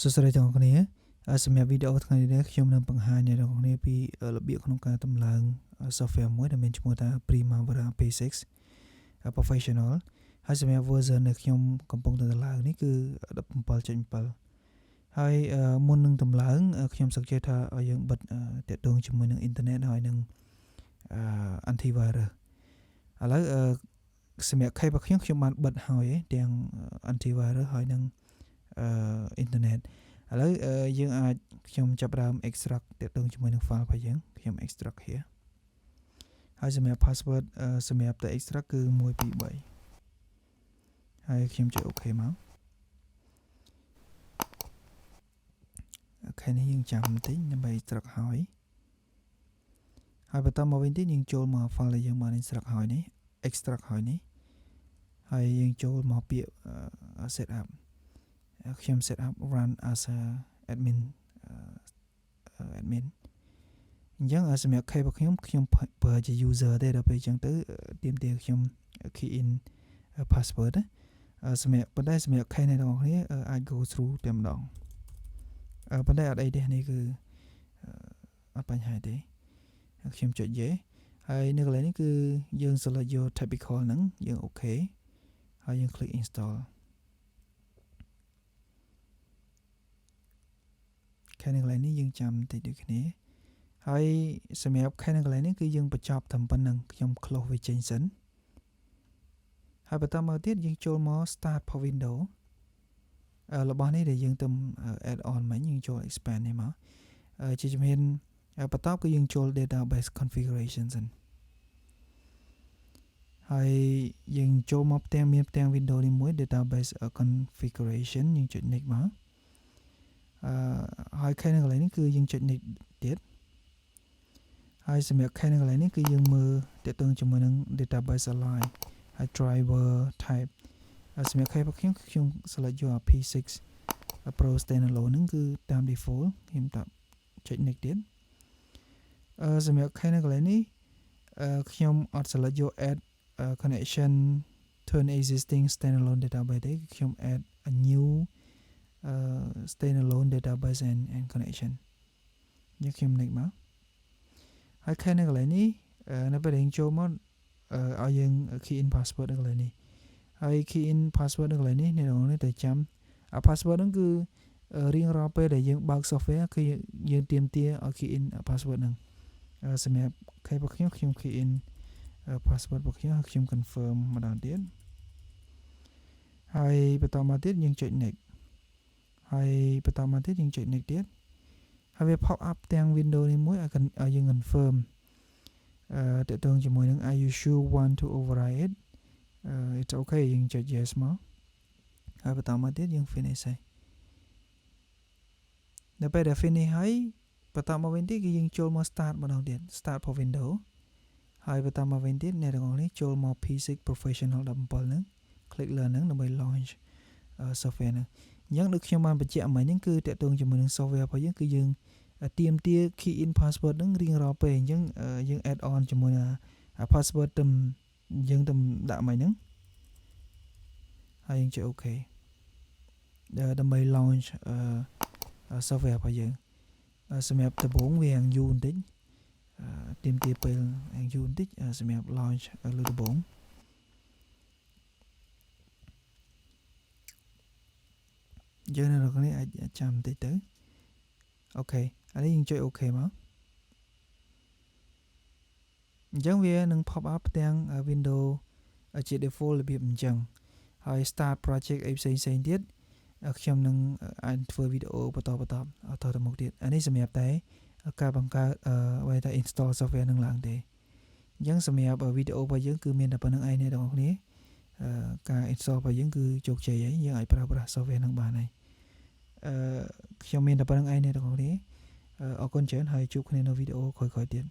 សួស្តីទាំងអស់គ្នាសម្រាប់វីដេអូថ្ងៃនេះខ្ញុំនឹងបង្ហាញអ្នកទាំងអស់គ្នាពីរបៀបក្នុងការតម្លើង software មួយដែលមានឈ្មោះថា Primavera P6 Professional ហើយសម្រាប់ version ដែលខ្ញុំកំពុងតែតម្លើងនេះគឺ 17.7 ហើយមុននឹងតម្លើងខ្ញុំសង្កេតថាឲ្យយើងបិទតាក់ទងជាមួយនឹងអ៊ីនធឺណិតហើយនឹង antivirus ឥឡូវសម្រាប់ case របស់ខ្ញុំបានបិទហើយទាំង antivirus ហើយនឹងអ៊ីនធឺណិតឥឡូវយើងអាចខ្ញុំចាប់ផ្ដើម extract តាក់ទងជាមួយនឹង file របស់យើងខ្ញុំ extract here ហើយសម្រាប់ password សម្រាប់តែ extract គឺ123ហើយខ្ញុំចុច OK មកអូខេនេះយើងចាំបន្តិចដើម្បី extract ហើយបន្តមកវិញទៀតយើងចូលមក file ដែលយើងបាន extract ហើយនេះហើយយើងចូលមកពាក្យ setup ខ្ញុំ set up run as a admin អញ្ចឹងសម្រាប់ case របស់ខ្ញុំប្រើជា user ទេដល់ពេលអញ្ចឹងទៅទាមទារខ្ញុំ key in password សម្រាប់ case này បងប្អូនអាច go through តែម្ដងប៉ុន្តែអត់អីទេនេះគឺអត់បញ្ហាទេខ្ញុំចុច yes ហើយនៅកន្លែងនេះគឺយើង select យក typical ហ្នឹងយើង OK ហើយយើង click installខាងនៅកន្លែងនេះយើងចាំតិចដូចគ្នាហើយសម្រាប់ខាងនៅកន្លែងនេះគឺយើងបញ្ចប់ត្រឹមប៉ុណ្្នឹងខ្ញុំ close វាចេញសិនហើយបន្តមកទៀតយើងចូលមក start for window របស់នេះដែលយើងទៅ add on មិញយើងចូល expand នេះមកជាជំហានបន្តគឺយើងចូល database configuration សិនហើយយើងចូលមកផ្ទាំង window នេះមួយ database configuration យើងចុច next មកហើយខាងនៅកន្លែងនេះគឺយើងចុច next ទៀតហើយសម្រាប់ខាងនៅកន្លែងនេះគឺយើងមើលតាក់ទងជាមួយនឹង database align ហើយ driver type សម្រាប់ខាងរបស់ខ្ញុំ select យក P6 Pro standalone ហ្នឹងគឺតាម default ខ្ញុំដាក់ចុច next ទៀតសម្រាប់ខាងនៅកន្លែងនេះខ្ញុំអត់ select យក add connection to an existing standalone database ទេខ្ញុំ add a new standalone database and connection យើងខ្ញុំ next មកហើយខាងនៅកន្លែងនេះនៅពេលយើងចូលមកឲ្យយើង key in password នៅកន្លែងនេះហើយ key in password នៅកន្លែងនេះអ្នកនរនេះតែចាំ password ហ្នឹងគឺរៀងរាល់ពេលដែលយើងបើក software គឺយើងទាមទារឲ្យ key in password ហ្នឹងសម្រាប់ case របស់ខ្ញុំ key in password របស់ខ្ញុំ confirm ម្ដងទៀតហើយបន្តមកទៀតយើងចុច next ហើយបន្តមកទៀតយើងចុច next ទៀតហើយវា pop up ទាំង window នេះមួយឲ្យយើង confirm តើតើជាមួយនឹង are you sure want to override it it's okay យើងចុច yes មកហើយបន្តមកទៀតយើង finish ហើយដល់ពេលដែល finish ហើយបន្តមកវិញទៀតគឺយើងចូលមក start ម្ដងទៀត start for window ហើយបន្តមកវិញទៀតអ្នកទាំងអស់នេះចូលមក P6 professional 17ហ្នឹង click លើហ្នឹងដើម្បី launch software ហ្នឹងអញ្ចឹងដូចខ្ញុំបានបញ្ជាក់មិញហ្នឹងគឺតកតងជាមួយនឹង software របស់យើងគឺយើងទាមទារ key in password ហ្នឹងរៀងរាល់ពេលអញ្ចឹងយើង add on ជាមួយនឹង password យើងដាក់មិញហ្នឹងហើយយើងចុច OK ដើម្បី launch software របស់យើងសម្រាប់ដំបូងវាយូរបន្តិចទាមទារពេលយូរបន្តិចសម្រាប់ launch លើដំបូងយើងនៅក្នុងនេះអាចចាំបន្តិចទៅអូខេឥឡូវយើងចុច OK មកអញ្ចឹងវានឹង pop up ទាំង window ជា default របៀបអញ្ចឹងហើយ start project អីផ្សេងទៀតខ្ញុំនឹងអាចធ្វើវីដេអូបន្តទៅមុខទៀតអានេះសម្រាប់តែការបង្កើតអ្វីថា install software នឹងឡើងទេអញ្ចឹងសម្រាប់វីដេអូរបស់យើងគឺមានតែប៉ុណ្្នឹងឯងអ្នកទាំងអស់គ្នាការ install របស់យើងគឺជោគជ័យហើយយើងអាចប្រើប្រាស់ software នឹងបានហើយខ្ញុំមានតែប៉ុណ្្នឹងឯងអ្នកទាំងអស់គ្នាអរគុណច្រើនហើយជួបគ្នានៅវីដេអូក្រោយៗទៀត